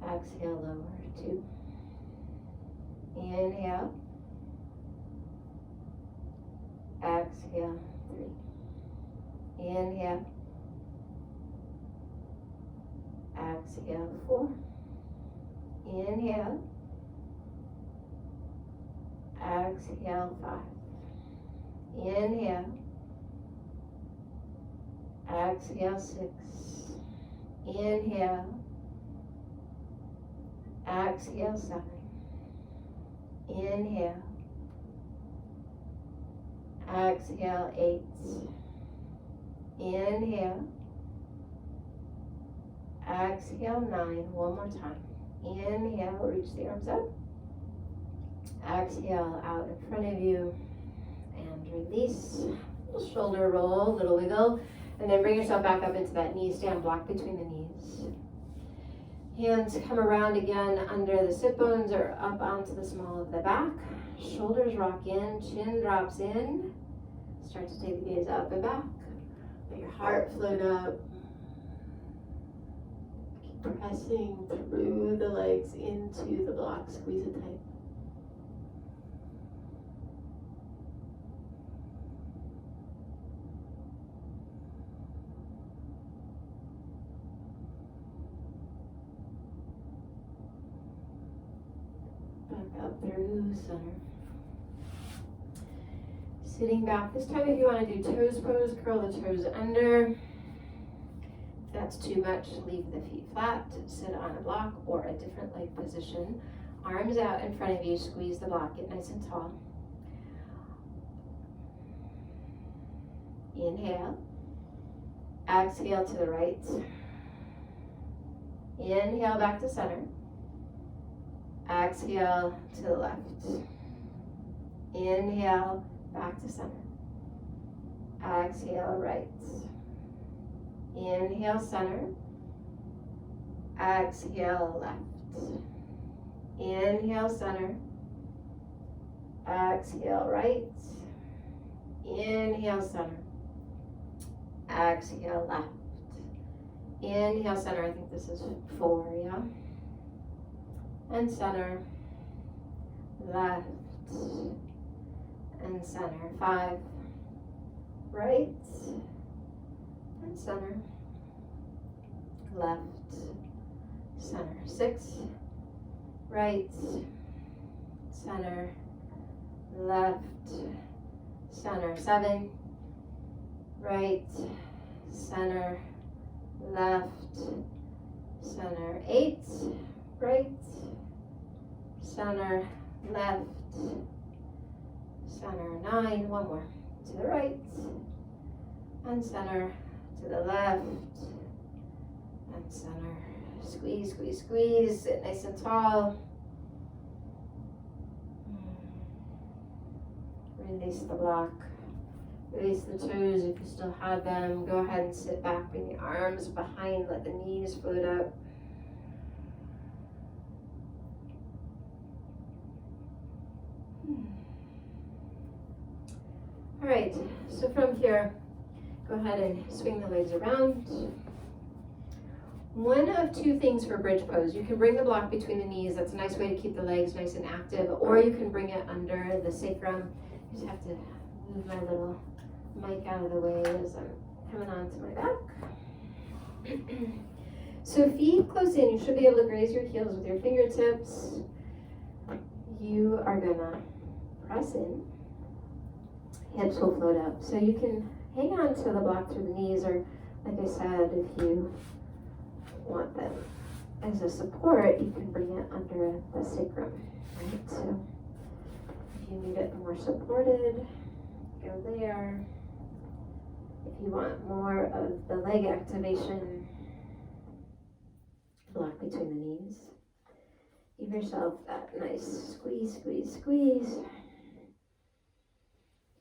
Exhale, lower, 2. Inhale. Exhale, 3. Inhale. Exhale, 4. Inhale. Exhale, 5. Inhale. Exhale, 6. Inhale. Exhale, 7. Inhale. Exhale, 8. Inhale. Exhale, 9. One more time. Inhale, reach the arms up. Exhale out in front of you and release. Little shoulder roll, little wiggle, and then bring yourself back up into that knee stand, block between the knees. Hands come around again under the sit bones or up onto the small of the back. Shoulders rock in, chin drops in. Start to take the gaze up and back. Let your heart float up. Keep pressing through the legs into the block. Squeeze it tight. Back up through center. Sitting back. This time if you want to do toes pose, curl the toes under. If that's too much, leave the feet flat. Sit on a block or a different leg position. Arms out in front of you. Squeeze the block. Get nice and tall. Inhale. Exhale to the right. Inhale back to center. Exhale to the left. Inhale back to center. Exhale right. Inhale center. Exhale left. Inhale center. Exhale right. Inhale center. Exhale left. Inhale center. I think this is 4, yeah? And center, left, and center. 5, right, and center, left, center. 6, right, center, left, center. 7, right, center, left, center. 8, right, center, left, center. 9, one more. to the right, and center to the left, and center. Squeeze, squeeze, squeeze. Sit nice and tall. Release the block. Release the toes if you still have them. Go ahead and sit back. Bring the arms behind. Let the knees float up. All right, so from here, go ahead and swing the legs around. One of two things for bridge pose. You can bring the block between the knees. That's a nice way to keep the legs nice and active. Or you can bring it under the sacrum. I just have to move my little mic out of the way as I'm coming onto my back. So feet close in. You should be able to graze your heels with your fingertips. You are gonna press in. Hips will float up. So you can hang on to the block through the knees, or like I said, if you want them as a support, you can bring it under the sacrum, right? So if you need it more supported, go there. If you want more of the leg activation, block between the knees. Give yourself that nice squeeze, squeeze, squeeze.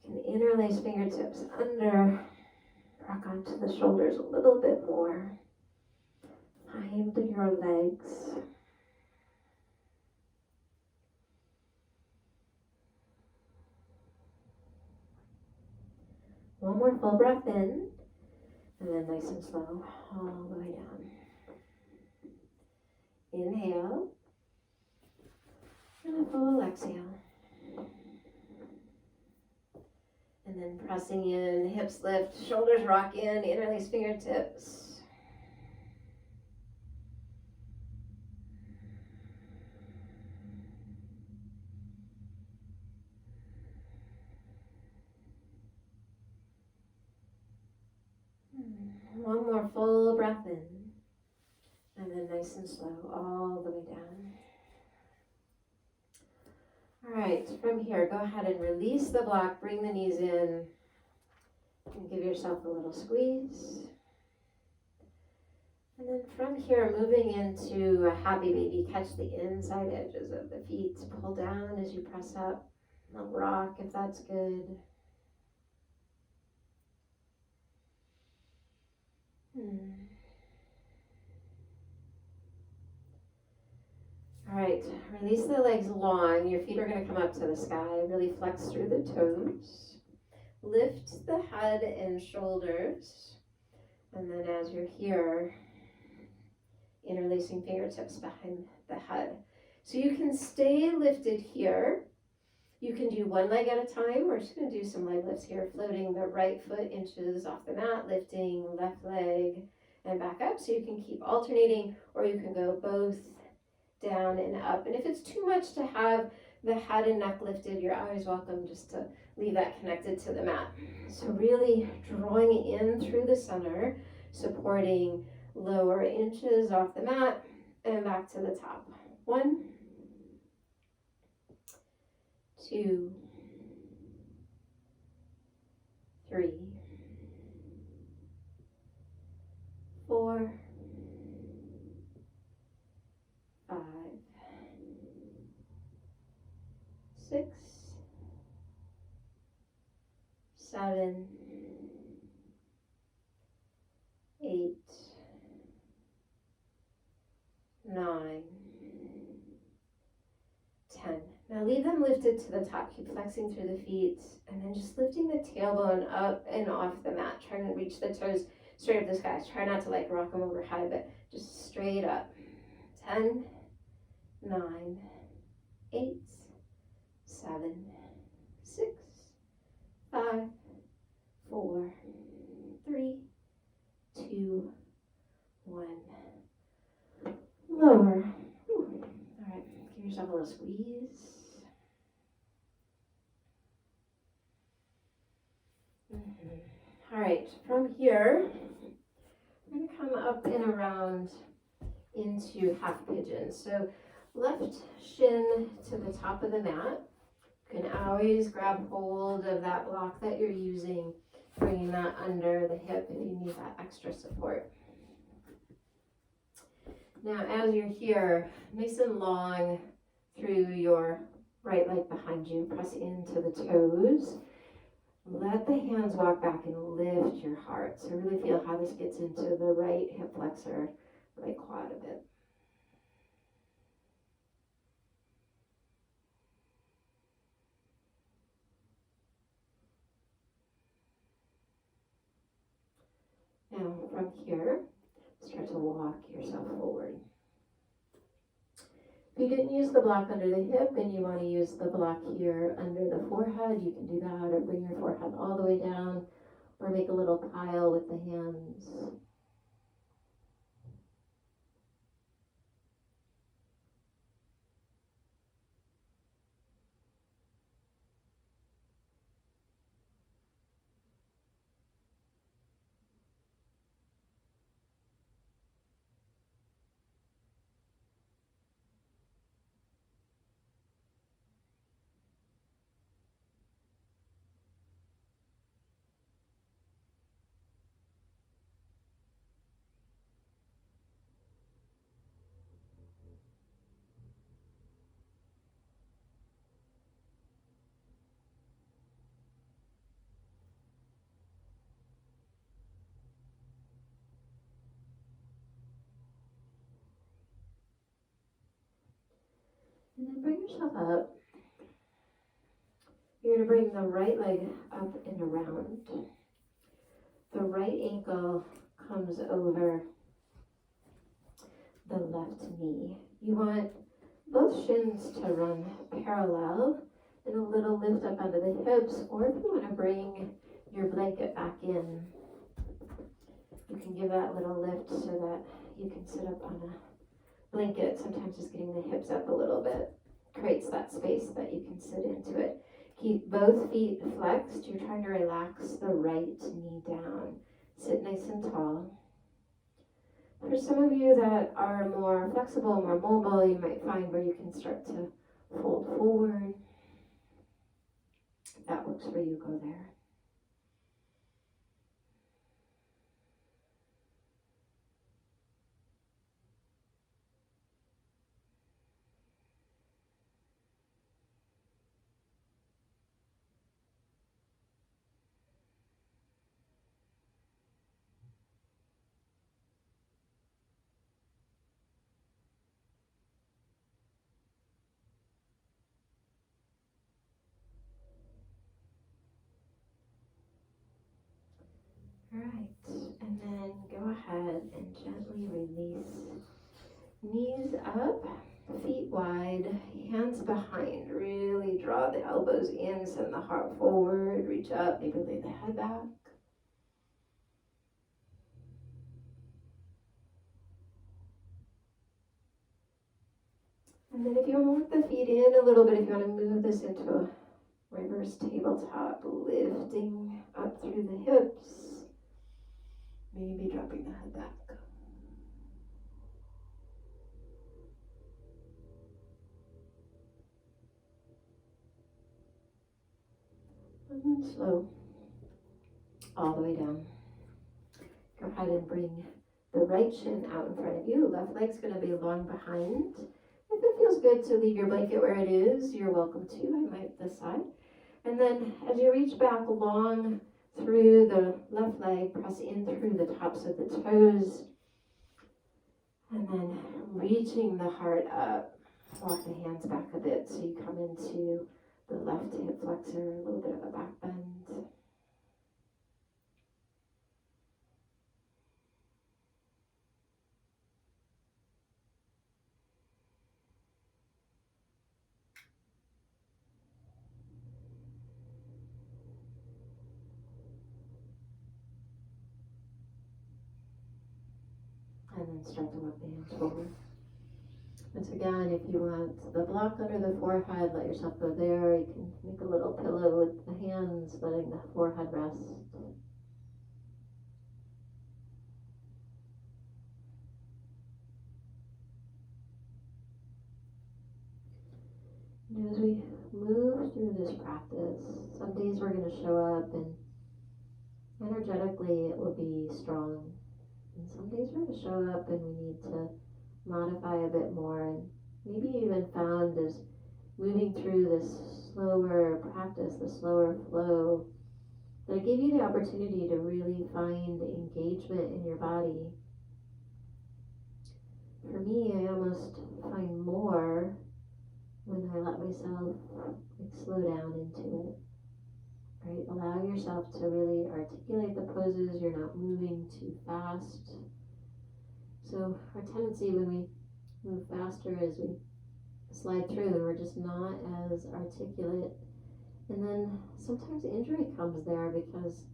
You can interlace fingertips under, rock onto the shoulders a little bit more. Find your legs. One more full breath in, and then nice and slow, all the way down. Inhale, and a full exhale. And then pressing in, hips lift, shoulders rock in, interlace fingertips. One more full breath in, and then nice and slow, all the way down. All right, from here, go ahead and release the block, bring the knees in, and give yourself a little squeeze. And then from here, moving into a happy baby, catch the inside edges of the feet, pull down as you press up, a rock if that's good. All right, release the legs long. Your feet are going to come up to the sky. Really flex through the toes. Lift the head and shoulders. And then as you're here, interlacing fingertips behind the head. So you can stay lifted here. You can do one leg at a time. We're just going to do some leg lifts here, floating the right foot inches off the mat, lifting left leg and back up. So you can keep alternating, or you can go both down and up. And if it's too much to have the head and neck lifted, you're always welcome just to leave that connected to the mat. So really drawing in through the center, supporting lower inches off the mat and back to the top. 1, 2, 3, 4, 5, 6, 7, 8, 9, 10. Now leave them lifted to the top. Keep flexing through the feet, and then just lifting the tailbone up and off the mat. Trying to reach the toes straight up the sky. Try not to like rock them over high, but just straight up. 10, 9, 8, 7, 6, 5, 4, 3, 2, 1. Lower. All right, give yourself a little squeeze. All right, from here, we're going to come up and around into half pigeon. So left shin to the top of the mat. You can always grab hold of that block that you're using, bringing that under the hip if you need that extra support. Now, as you're here, nice and long through your right leg behind you, press into the toes. Let the hands walk back and lift your heart. So really feel how this gets into the right hip flexor, right quad a bit. Now from here, start to walk yourself forward. If you didn't use the block under the hip and you want to use the block here under the forehead, you can do that, or bring your forehead all the way down, or make a little pile with the hands. And then bring yourself up. You're going to bring the right leg up and around. The right ankle comes over the left knee. You want both shins to run parallel and a little lift up under the hips, or if you want to bring your blanket back in, you can give that little lift so that you can sit up on a blanket. Sometimes just getting the hips up a little bit creates that space that you can sit into it. Keep both feet flexed. You're trying to relax the right knee down. Sit nice and tall. For some of you that are more flexible, more mobile, you might find where you can start to fold forward. If that works for you, go there. Alright, and then go ahead and gently release. Knees up, feet wide, hands behind. Really draw the elbows in, send the heart forward, reach up, maybe lay the head back. And then if you want to work the feet in a little bit, if you want to move this into a reverse tabletop, lifting up through the hips, maybe dropping the head back. And then slow, all the way down. Go ahead and bring the right shin out in front of you. Left leg's going to be long behind. If it feels good to leave your blanket where it is, you're welcome to. I might this side. And then as you reach back long through the left leg, press in through the tops of the toes. And then reaching the heart up, walk the hands back a bit so you come into the left hip flexor, a little bit of a back bend. And then start to walk the hands forward. Once again, if you want the block under the forehead, let yourself go there. You can make a little pillow with the hands, letting the forehead rest. And as we move through this practice. Some days we're going to show up and energetically it will be strong. And some days we're going to show up and we need to modify a bit more. And maybe you even found as moving through this slower practice, the slower flow, that it gave you the opportunity to really find engagement in your body. For me, I almost find more when I let myself slow down into it. Right? Allow yourself to really articulate the poses. You're not moving too fast. So our tendency when we move faster is we slide through and we're just not as articulate. And then sometimes injury comes there because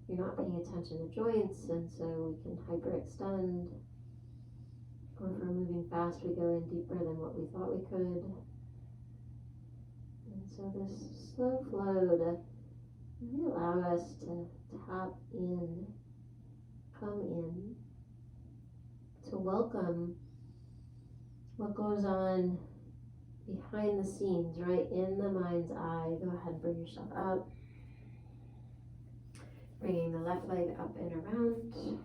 you're not paying attention to joints, and so we can hyperextend. Or if we're moving fast, we go in deeper than what we thought we could. And so this slow flow to really allow us to tap in, come in, to welcome what goes on behind the scenes, right in the mind's eye. Go ahead and bring yourself up. Bringing the left leg up and around.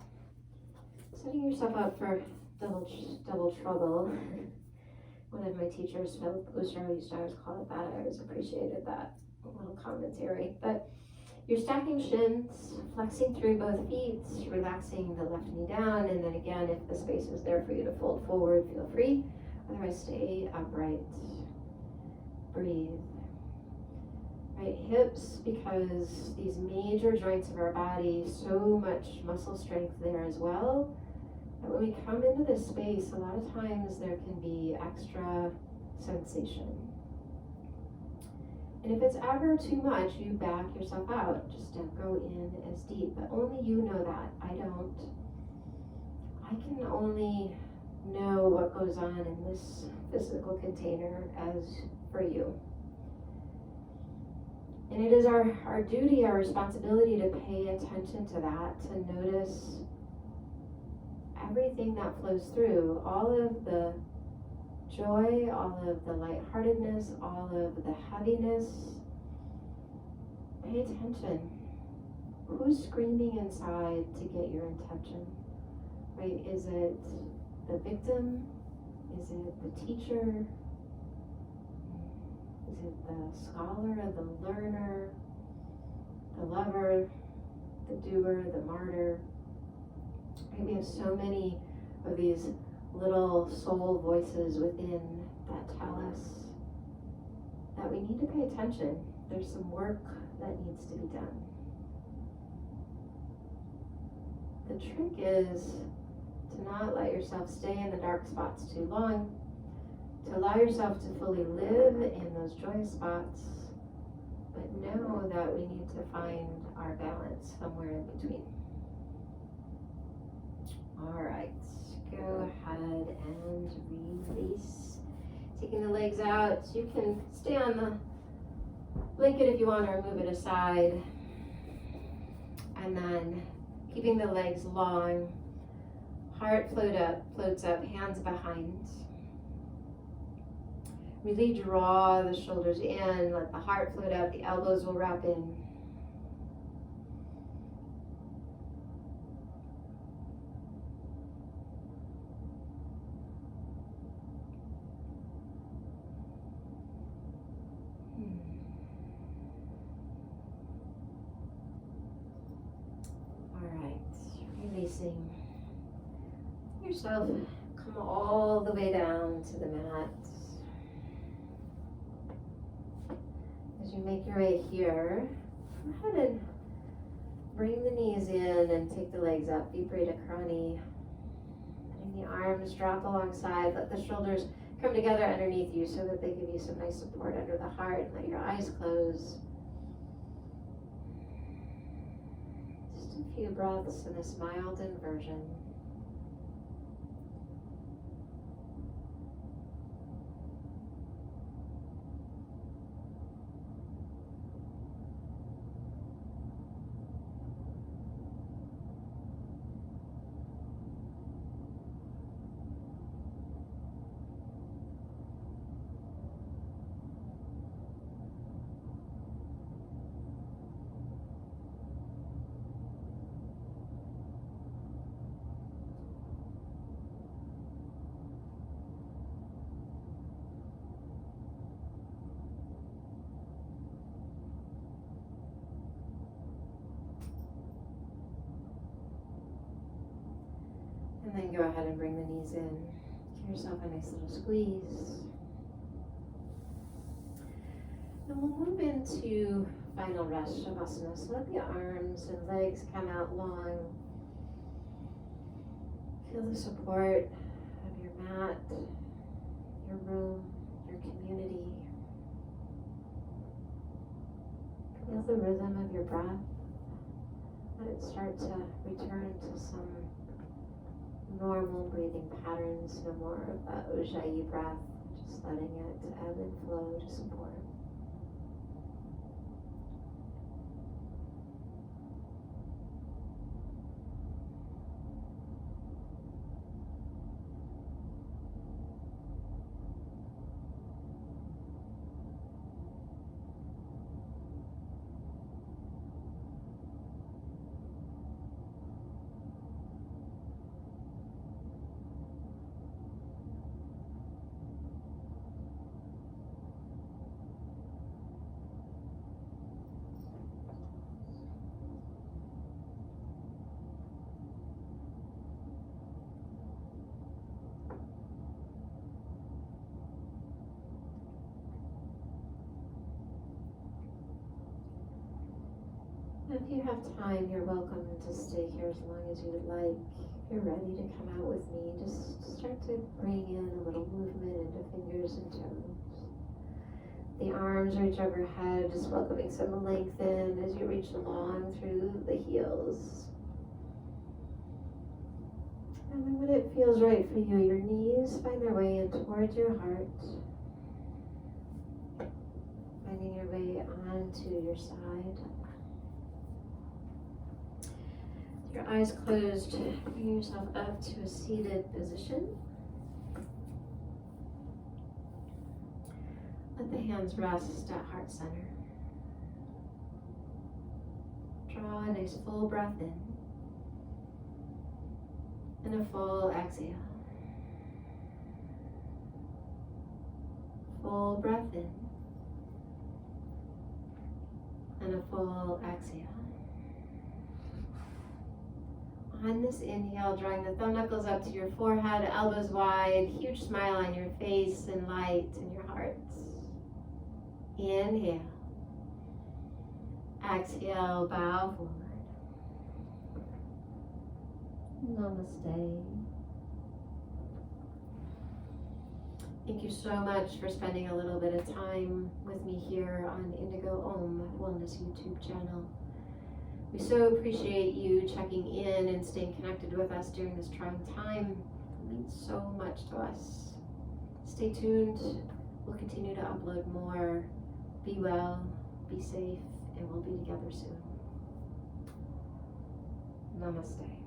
Setting yourself up for double trouble. One of my teachers, Philip Usher, used to always call it that. I always appreciated that little commentary. But you're stacking shins, flexing through both feet, relaxing the left knee down, and then again, if the space is there for you to fold forward, feel free. Otherwise, stay upright. Breathe. Right, hips, because these major joints of our body, so much muscle strength there as well. But when we come into this space, a lot of times there can be extra sensation. And if it's ever too much, you back yourself out. Just don't go in as deep. But only you know that. I don't. I can only know what goes on in this physical container as for you. And it is our duty, our responsibility to pay attention to that, to notice everything that flows through, all of the joy, all of the lightheartedness, all of the heaviness. Pay attention. Who's screaming inside to get your attention? Right? Is it the victim? Is it the teacher? Is it the scholar, the learner, the lover, the doer, the martyr? Right? We have so many of these little soul voices within that tell us that we need to pay attention. There's some work that needs to be done. The trick is to not let yourself stay in the dark spots too long, to allow yourself to fully live in those joy spots, but know that we need to find our balance somewhere in between. All right, go ahead and release. Taking the legs out, you can stay on the blanket if you want, or move it aside. And then keeping the legs long, heart floats up, hands behind. Really draw the shoulders in, let the heart float up, the elbows will wrap in. All right, releasing yourself, come all the way down to the mat. As you make your way here, go ahead and bring the knees in and take the legs up, Viparita Karani. Letting the arms drop alongside, let the shoulders come together underneath you so that they give you some nice support under the heart, and let your eyes close. Just a few breaths in this mild inversion. then go ahead and bring the knees in. Give yourself a nice little squeeze. And we'll move into final rest shavasana. So let the arms and legs come out long. Feel the support of your mat, your room, your community. Feel the rhythm of your breath. Let it start to return to some normal breathing patterns, no more of that Ujjayi breath, just letting it ebb and flow to support. If you have time, you're welcome to stay here as long as you would like. If you're ready to come out with me, just start to bring in a little movement into fingers and toes. The arms reach overhead, just welcoming some lengthen as you reach along through the heels. And then when it feels right for you, your knees find their way in towards your heart. Finding your way onto your side. Your eyes closed, bring yourself up to a seated position. Let the hands rest at heart center. Draw a nice full breath in and a full exhale. Full breath in and a full exhale. On this inhale, drawing the thumb knuckles up to your forehead, elbows wide, huge smile on your face and light in your heart. Inhale. Exhale, bow forward. Namaste. Thank you so much for spending a little bit of time with me here on Indigo Om Wellness YouTube channel. We so appreciate you checking in and staying connected with us during this trying time. It means so much to us. Stay tuned. We'll continue to upload more. Be well, be safe, and we'll be together soon. Namaste.